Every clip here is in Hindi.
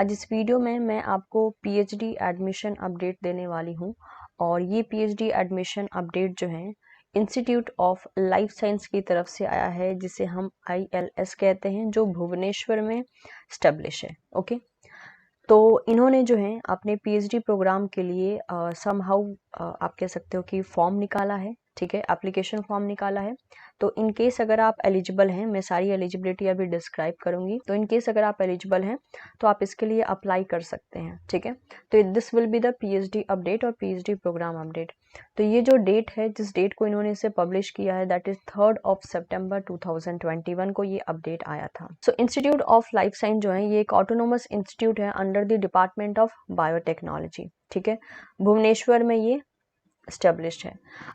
आज इस वीडियो में मैं आपको पीएचडी एडमिशन अपडेट देने वाली हूँ और ये पीएचडी एडमिशन अपडेट जो है इंस्टीट्यूट ऑफ लाइफ साइंस की तरफ से आया है, जिसे हम ILS कहते हैं, जो भुवनेश्वर में स्टैब्लिश है। ओके, तो इन्होंने जो है अपने पीएचडी प्रोग्राम के लिए समहाउ आप कह सकते हो कि फॉर्म निकाला है। ठीक है, एप्लीकेशन फॉर्म निकाला है। तो इन केस अगर आप एलिजिबल हैं, मैं सारी एलिजिबिलिटी अभी डिस्क्राइब करूंगी, तो इन केस अगर आप एलिजिबल हैं तो आप इसके लिए अप्लाई कर सकते हैं। ठीक है, तो this will be the PhD update और पीएचडी प्रोग्राम अपडेट। तो ये जो डेट है, जिस डेट को इन्होंने इसे पब्लिश किया है, दैट इज 3 सितंबर 2021 को ये अपडेट आया था। सो इंस्टीट्यूट ऑफ लाइफ साइंस जो है ये एक ऑटोनोमस इंस्टीट्यूट है under the department of biotechnology. ठीक है, भुवनेश्वर में ये स्टेब्लिश है।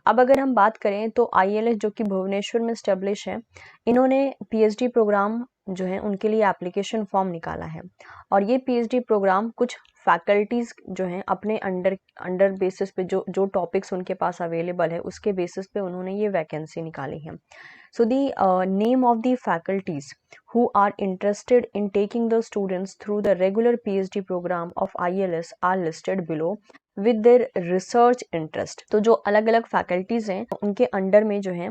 अब अगर हम बात करें तो ILS जो कि भुवनेश्वर में स्टेब्लिश है, इन्होंने पीएचडी प्रोग्राम जो है उनके लिए एप्लीकेशन फॉर्म निकाला है और ये पीएचडी प्रोग्राम कुछ फैकल्टीज जो हैं अपने अंडर बेसिस पे जो टॉपिक्स उनके पास अवेलेबल है उसके बेसिस पे उन्होंने ये वैकेंसी निकाली है। So the name of the faculties who are interested in taking the students through the regular PhD program of ILS are listed below with their research interest। तो जो अलग अलग फैकल्टीज हैं उनके अंडर में जो है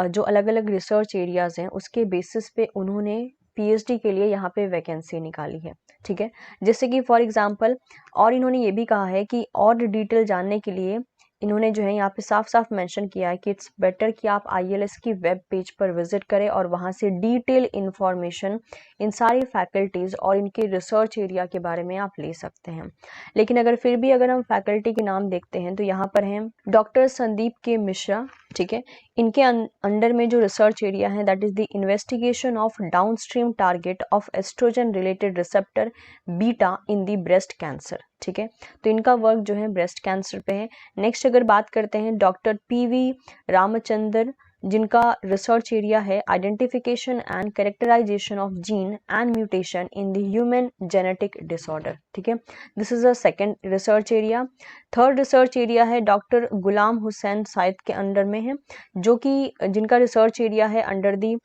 जो अलग अलग रिसर्च एरियाज हैं उसके बेसिस पे उन्होंने पीएचडी के लिए यहाँ पे वैकेंसी निकाली है। ठीक है, जैसे कि फॉर एग्जांपल, और इन्होंने ये भी कहा है कि और डिटेल जानने के लिए इन्होंने जो है यहाँ पे साफ साफ मेंशन किया है कि इट्स बेटर कि आप ILS की वेब पेज पर विजिट करें और वहाँ से डिटेल इंफॉर्मेशन इन सारी फैकल्टीज़ और इनके रिसर्च एरिया के बारे में आप ले सकते हैं। लेकिन अगर हम फैकल्टी के नाम देखते हैं तो यहाँ पर हैं डॉक्टर संदीप के मिश्रा। ठीक है, इनके अंडर में जो रिसर्च एरिया है that is the investigation of downstream target of oestrogen related receptor beta in the breast cancer. ठीक है, तो इनका वर्क जो है ब्रेस्ट कैंसर पे है। नेक्स्ट अगर बात करते हैं डॉक्टर PV रामचंद्र, जिनका रिसर्च एरिया है identification and characterisation of gene and mutation in the human genetic disorder. ठीक है, this is a second research area. Third research area है डॉक्टर गुलाम हुसैन साइद के अंडर में है, जिनका रिसर्च एरिया है under the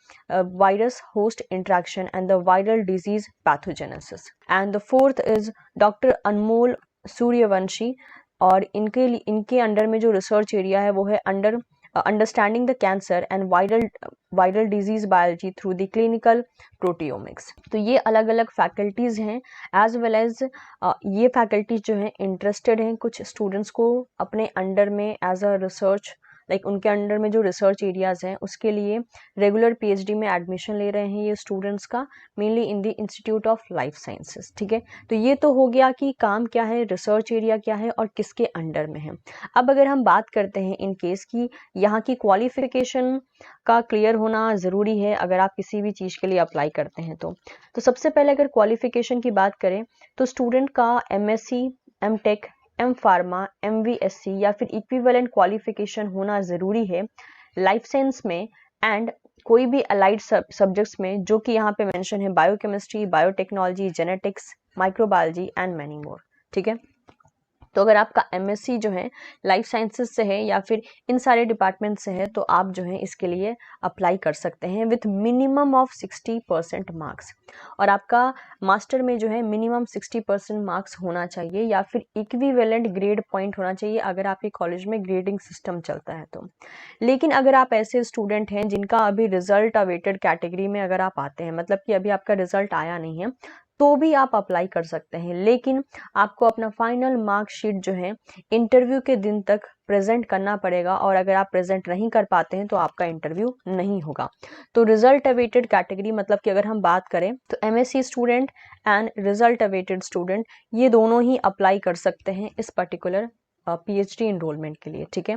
virus host interaction and the viral disease pathogenesis. And the fourth is doctor Anmol Suryavanshi, और इनके अंडर में जो रिसर्च एरिया है वो है understanding the cancer and viral disease biology through the clinical proteomics. तो ये अलग अलग फैकल्टीज हैं, एज वेल एज ये फैकल्टीज जो हैं इंटरेस्टेड हैं कुछ स्टूडेंट्स को अपने अंडर में एज अ रिसर्च, लाइक उनके अंडर में जो रिसर्च एरियाज हैं उसके लिए रेगुलर पीएचडी में एडमिशन ले रहे हैं ये स्टूडेंट्स का, mainly in the institute of life sciences. ठीक है, तो ये तो हो गया कि काम क्या है, रिसर्च एरिया क्या है और किसके अंडर में है। अब अगर हम बात करते हैं इन केस की यहाँ की क्वालिफिकेशन का क्लियर होना ज़रूरी है अगर आप किसी भी चीज़ के लिए अप्लाई करते हैं तो सबसे पहले अगर क्वालिफिकेशन की बात करें तो स्टूडेंट का MSc, M.Tech, M.Pharma, MVSc या फिर इक्विवेलेंट क्वालिफिकेशन होना ज़रूरी है लाइफ साइंस में एंड कोई भी अलाइड सब्जेक्ट्स में, जो कि यहाँ पे मेंशन है biochemistry, biotechnology, genetics, microbiology and many more. ठीक है, तो अगर आपका MSc जो है लाइफ साइंसेस से है या फिर इन सारे डिपार्टमेंट से है तो आप जो है इसके लिए अप्लाई कर सकते हैं विथ मिनिमम ऑफ 60% मार्क्स। और आपका मास्टर में जो है मिनिमम 60% मार्क्स होना चाहिए या फिर इक्विवेलेंट ग्रेड पॉइंट होना चाहिए अगर आपके कॉलेज में ग्रेडिंग सिस्टम चलता है तो। लेकिन अगर आप ऐसे स्टूडेंट हैं जिनका अभी रिजल्ट अवेटेड कैटेगरी में अगर आप आते हैं, मतलब कि अभी आपका रिजल्ट आया नहीं है, तो भी आप अप्लाई कर सकते हैं, लेकिन आपको अपना फाइनल मार्कशीट जो है इंटरव्यू के दिन तक प्रेजेंट करना पड़ेगा और अगर आप प्रेजेंट नहीं कर पाते हैं तो आपका इंटरव्यू नहीं होगा। तो रिजल्ट अवेटेड कैटेगरी, मतलब कि अगर हम बात करें तो MSc student and result awaited student ये दोनों ही अप्लाई कर सकते हैं इस पर्टिकुलर PhD इनरोलमेंट के लिए। ठीक है,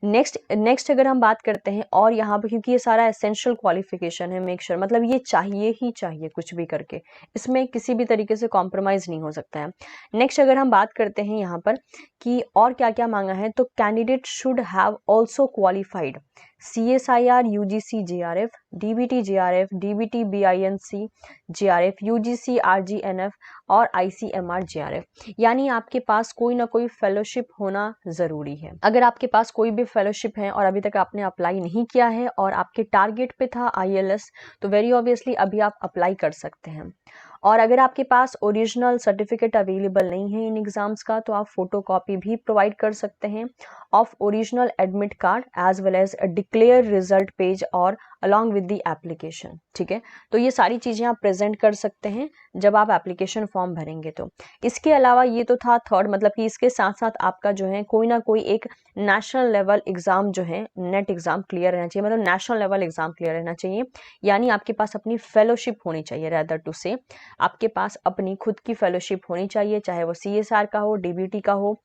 नेक्स्ट अगर हम बात करते हैं, और यहाँ पर क्योंकि ये सारा एसेंशियल क्वालिफिकेशन है, मेक श्योर मतलब ये चाहिए ही चाहिए कुछ भी करके, इसमें किसी भी तरीके से कॉम्प्रोमाइज़ नहीं हो सकता है। नेक्स्ट अगर हम बात करते हैं यहाँ पर कि और क्या क्या मांगा है, तो candidate should have also qualified CSIR UGC JRF, DBT JRF, DBT BINC JRF, UGC RGNF और ICMR JRF, यानी आपके पास कोई ना कोई फेलोशिप होना ज़रूरी है। अगर आपके पास कोई भी फेलोशिप है और अभी तक आपने अप्लाई नहीं किया है और आपके टारगेट पे था ILS, तो वेरी ऑब्वियसली अभी आप अप्लाई कर सकते हैं। और अगर आपके पास ओरिजिनल सर्टिफिकेट अवेलेबल नहीं है इन एग्जाम्स का, तो आप फोटोकॉपी भी प्रोवाइड कर सकते हैं of original admit card as well as declare result page और अलॉन्ग विद द एप्लीकेशन। ठीक है, तो ये सारी चीजें आप प्रेजेंट कर सकते हैं जब आप एप्लीकेशन फॉर्म भरेंगे। तो इसके अलावा ये तो था थर्ड, मतलब कि इसके साथ साथ आपका जो है कोई ना कोई एक नेशनल लेवल एग्जाम जो है नेट एग्जाम क्लियर रहना चाहिए, मतलब नेशनल लेवल एग्जाम क्लियर रहना चाहिए, यानी आपके पास अपनी फेलोशिप होनी चाहिए, रेदर टू से आपके पास अपनी खुद की फेलोशिप होनी चाहिए, चाहे वो CSR का हो, DBT का हो,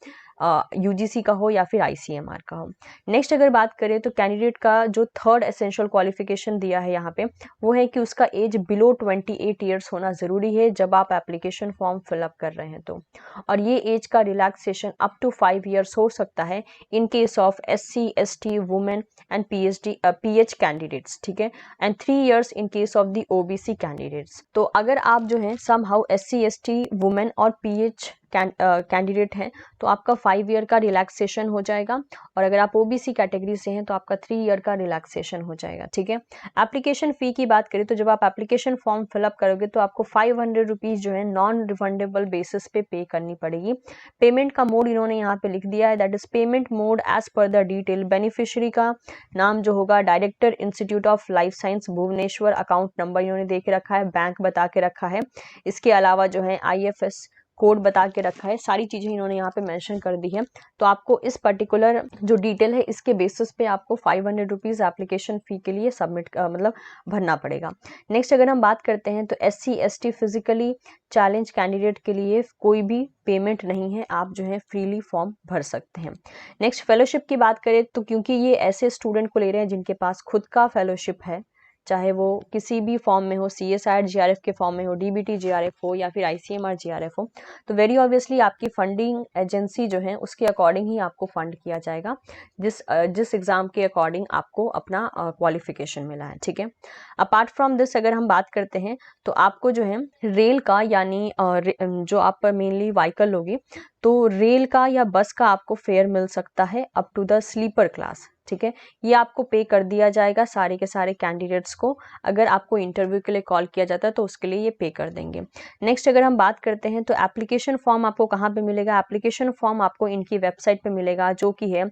UGC का हो या फिर ICMR का हो। नेक्स्ट अगर बात करें तो कैंडिडेट का जो थर्ड एसेंशियल क्वालिफिकेशन दिया है यहाँ पे, वो है कि उसका एज बिलो 28 ईयर्स होना जरूरी है जब आप एप्लीकेशन फॉर्म फिलअप कर रहे हैं तो, और ये एज का रिलैक्सेशन अप टू 5 ईयर्स हो सकता है in case of SC ST women and PH candidates. ठीक है, and 3 years in case of the OBC candidates. तो अगर आप जो है समहाउ SC ST वुमेन और PH कैंडिडेट हैं तो आपका 5 ईयर का रिलैक्सेशन हो जाएगा, और अगर आप OBC कैटेगरी से हैं तो आपका 3 ईयर का रिलैक्सेशन हो जाएगा। ठीक है, एप्लीकेशन फी की बात करें तो जब आप एप्लीकेशन फॉर्म फिलअप करोगे तो आपको 500 रुपीज जो है नॉन रिफंडेबल बेसिस पे करनी पड़ेगी। पेमेंट का मोड इन्होंने यहाँ पे लिख दिया है, that is payment mode as per the detail. Beneficiary का नाम जो होगा director institute of life science Bhubaneswar, account number इन्होंने दे के रखा है, बैंक बता के रखा है, इसके अलावा जो है IFS कोड बता के रखा है, सारी चीजें इन्होंने यहाँ पे मेंशन कर दी है। तो आपको इस पर्टिकुलर जो डिटेल है इसके बेसिस पे आपको 500 रुपीज एप्लीकेशन फी के लिए सबमिट मतलब भरना पड़ेगा। नेक्स्ट अगर हम बात करते हैं तो SC ST physically challenge candidate के लिए कोई भी पेमेंट नहीं है, आप जो है फ्रीली फॉर्म भर सकते हैं। नेक्स्ट फेलोशिप की बात करें तो क्योंकि ये ऐसे स्टूडेंट को ले रहे हैं जिनके पास खुद का फेलोशिप है, चाहे वो किसी भी फॉर्म में हो, CSR GRF के फॉर्म में हो, DBT GRF हो या फिर ICMR GRF हो, तो वेरी ऑब्वियसली आपकी फंडिंग एजेंसी जो है उसके अकॉर्डिंग ही आपको फंड किया जाएगा, जिस एग्जाम के अकॉर्डिंग आपको अपना क्वालिफिकेशन मिला है। ठीक है, अपार्ट फ्रॉम दिस अगर हम बात करते हैं तो आपको जो है रेल का यानी जो आप मेनली व्हीकल लोगे तो रेल का या बस का आपको फेयर मिल सकता है up to the sleeper class. ठीक है, ये आपको पे कर दिया जाएगा सारे के सारे कैंडिडेट्स को, अगर आपको इंटरव्यू के लिए कॉल किया जाता है तो उसके लिए ये पे कर देंगे। नेक्स्ट अगर हम बात करते हैं तो एप्लीकेशन फॉर्म आपको कहाँ पे मिलेगा, एप्लीकेशन फॉर्म आपको इनकी वेबसाइट पे मिलेगा जो कि है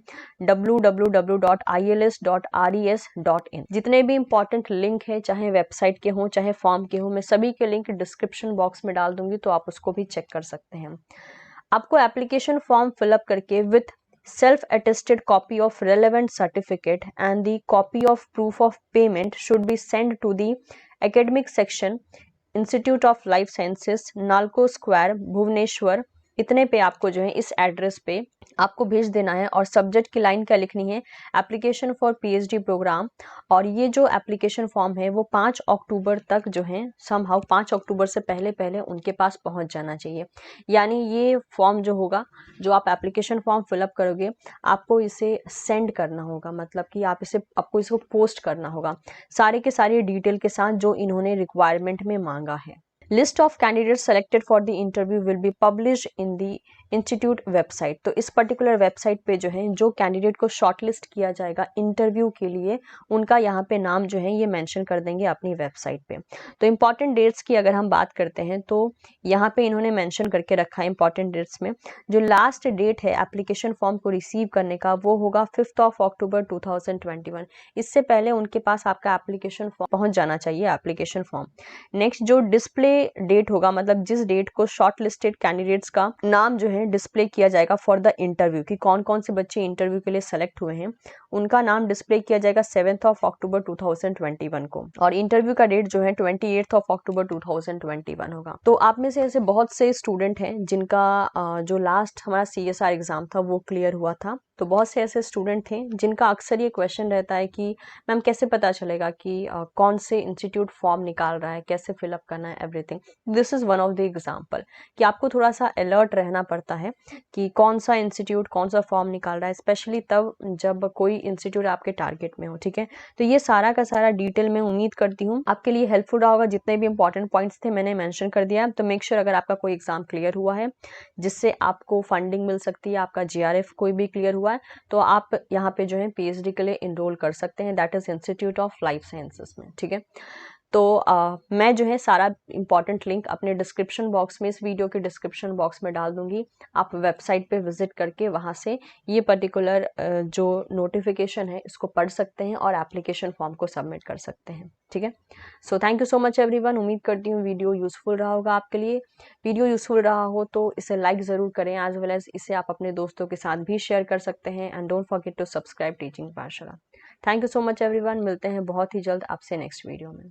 www.ils.res.in। जितने भी इंपॉर्टेंट लिंक है चाहे वेबसाइट के हों चाहे फॉर्म के हों, मैं सभी के लिंक डिस्क्रिप्शन बॉक्स में डाल दूंगी, तो आप उसको भी चेक कर सकते हैं। आपको एप्लीकेशन फॉर्म फिलअप करके with self-attested copy of relevant certificate and the copy of proof of payment should be sent to the academic section, Institute of Life Sciences, Nalco Square, Bhubaneswar. इतने पे आपको जो है इस एड्रेस पे आपको भेज देना है, और सब्जेक्ट की लाइन क्या लिखनी है, एप्लीकेशन फॉर PhD प्रोग्राम। और ये जो एप्लीकेशन फॉर्म है वो 5 अक्टूबर तक जो है समहाउ 5 अक्टूबर से पहले पहले उनके पास पहुंच जाना चाहिए। यानी ये फॉर्म जो होगा, जो आप एप्लीकेशन फॉर्म फिलअप करोगे, आपको इसे सेंड करना होगा, मतलब कि आपको इसको पोस्ट करना होगा सारे के सारे डिटेल के साथ जो इन्होंने रिक्वायरमेंट में मांगा है। List of candidates selected for the interview will be published in the institute website. तो इस पर्टिकुलर वेबसाइट पे जो है जो कैंडिडेट को शॉर्टलिस्ट किया जाएगा इंटरव्यू के लिए, उनका यहाँ पे नाम जो है ये मेंशन कर देंगे अपनी वेबसाइट पे। तो इंपॉर्टेंट डेट्स की अगर हम बात करते हैं तो यहाँ पे इन्होंने मेंशन करके रखा है इंपॉर्टेंट डेट्स में, जो लास्ट डेट है एप्लीकेशन फॉर्म को रिसीव करने का वो होगा 5 अक्टूबर 2021। इससे पहले उनके पास आपका एप्लीकेशन फॉर्म पहुंच जाना चाहिए, एप्लीकेशन फॉर्म। नेक्स्ट जो डिस्प्ले डेट होगा, मतलब जिस डेट को शॉर्ट लिस्टेड कैंडिडेट्स का नाम जो है डिस्प्ले किया जाएगा फॉर द इंटरव्यू, कि कौन कौन से बच्चे इंटरव्यू के लिए सेलेक्ट हुए हैं, उनका नाम डिस्प्ले किया जाएगा 7 अक्टूबर 2021 को, और इंटरव्यू का डेट जो है 28 अक्टूबर 2021 होगा। तो आप में से ऐसे बहुत से स्टूडेंट हैं जिनका जो लास्ट हमारा CSR एग्जाम था वो क्लियर हुआ था। तो बहुत से ऐसे स्टूडेंट थे जिनका अक्सर ये क्वेश्चन रहता है कि मैम कैसे पता चलेगा कि कौन से इंस्टीट्यूट फॉर्म निकाल रहा है, कैसे फिलअप करना है, everything. This is one of the example कि आपको थोड़ा सा अलर्ट रहना पड़ता है कि कौन सा इंस्टीट्यूट कौन सा फॉर्म निकाल रहा है, स्पेशली तब जब कोई इंस्टीट्यूट आपके टारगेट में हो। ठीक है, तो ये सारा का सारा डिटेल मैं उम्मीद करती हूँ आपके लिए हेल्पफुल रहा होगा। जितने भी इंपॉर्टेंट पॉइंट्स थे मैंने मेंशन कर दिया। तो मेक श्योर अगर आपका कोई एग्जाम क्लियर हुआ है जिससे आपको फंडिंग मिल सकती है, आपका GRF कोई भी क्लियर हुआ है, तो आप यहाँ पे जो है PhD के लिए इनरोल कर सकते हैं, that is institute of life sciences में। ठीक है, तो मैं जो है सारा इम्पॉर्टेंट लिंक अपने डिस्क्रिप्शन बॉक्स में, इस वीडियो के डिस्क्रिप्शन बॉक्स में डाल दूंगी। आप वेबसाइट पे विजिट करके वहाँ से ये पर्टिकुलर जो नोटिफिकेशन है इसको पढ़ सकते हैं और एप्लीकेशन फॉर्म को सबमिट कर सकते हैं। ठीक है, so thank you so much everyone. उम्मीद करती हूँ वीडियो यूजफुल रहा होगा आपके लिए। वीडियो यूजफुल रहा हो तो इसे लाइक ज़रूर करें, एज वेल एज इसे आप अपने दोस्तों के साथ भी शेयर कर सकते हैं। And don't forget to subscribe teaching Pathshala. Thank you so much everyone. मिलते हैं बहुत ही जल्द आपसे नेक्स्ट वीडियो में।